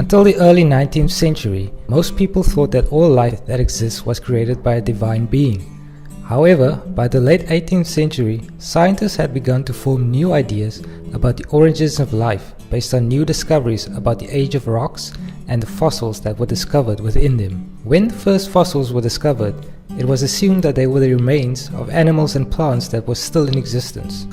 Until the early 19th century, most people thought that all life that exists was created by a divine being. However, by the late 18th century, scientists had begun to form new ideas about the origins of life based on new discoveries about the age of rocks and the fossils that were discovered within them. When the first fossils were discovered, it was assumed that they were the remains of animals and plants that were still in existence.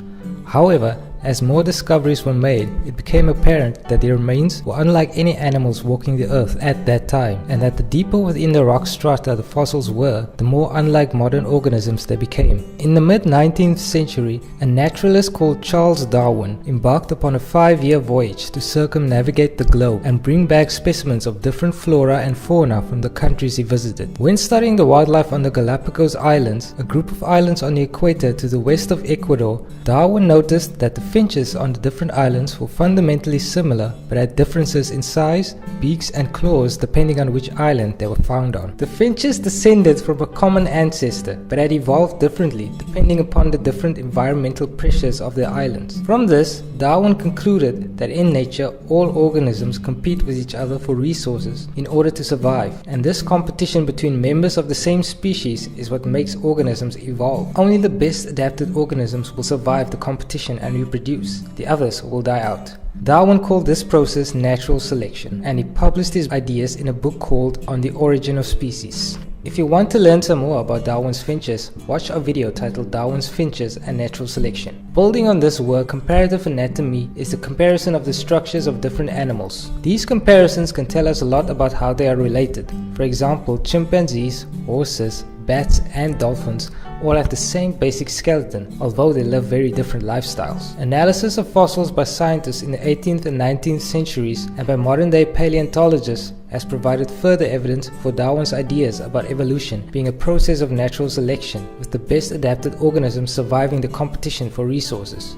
However, as more discoveries were made, it became apparent that the remains were unlike any animals walking the earth at that time, and that the deeper within the rock strata the fossils were, the more unlike modern organisms they became. In the mid-19th century, a naturalist called Charles Darwin embarked upon a 5-year voyage to circumnavigate the globe and bring back specimens of different flora and fauna from the countries he visited. When studying the wildlife on the Galapagos Islands, a group of islands on the equator to the west of Ecuador, Darwin noticed that the finches on the different islands were fundamentally similar but had differences in size, beaks and claws depending on which island they were found on. The finches descended from a common ancestor but had evolved differently depending upon the different environmental pressures of the islands. From this, Darwin concluded that in nature all organisms compete with each other for resources in order to survive, and this competition between members of the same species is what makes organisms evolve. Only the best adapted organisms will survive the competition and reproduce. The others will die out. Darwin called this process natural selection, and he published his ideas in a book called On the Origin of Species. If you want to learn some more about Darwin's finches, watch our video titled Darwin's Finches and Natural Selection. Building on this work, comparative anatomy is the comparison of the structures of different animals. These comparisons can tell us a lot about how they are related. For example, chimpanzees, horses, bats and dolphins all have the same basic skeleton, although they live very different lifestyles. Analysis of fossils by scientists in the 18th and 19th centuries and by modern-day paleontologists has provided further evidence for Darwin's ideas about evolution being a process of natural selection, with the best adapted organisms surviving the competition for resources.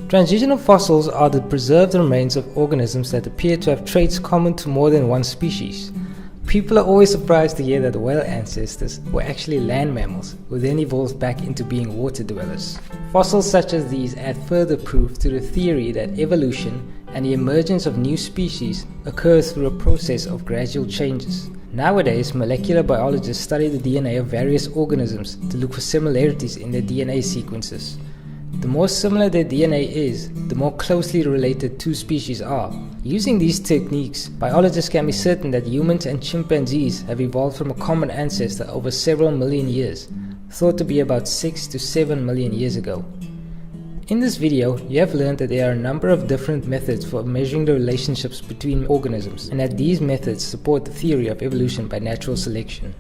Transitional fossils are the preserved remains of organisms that appear to have traits common to more than one species. People are always surprised to hear that whale ancestors were actually land mammals, who then evolved back into being water dwellers. Fossils such as these add further proof to the theory that evolution and the emergence of new species occurs through a process of gradual changes. Nowadays, molecular biologists study the DNA of various organisms to look for similarities in their DNA sequences. The more similar their DNA is, the more closely related two species are. Using these techniques, biologists can be certain that humans and chimpanzees have evolved from a common ancestor over several million years, thought to be about 6 to 7 million years ago. In this video, you have learned that there are a number of different methods for measuring the relationships between organisms, and that these methods support the theory of evolution by natural selection.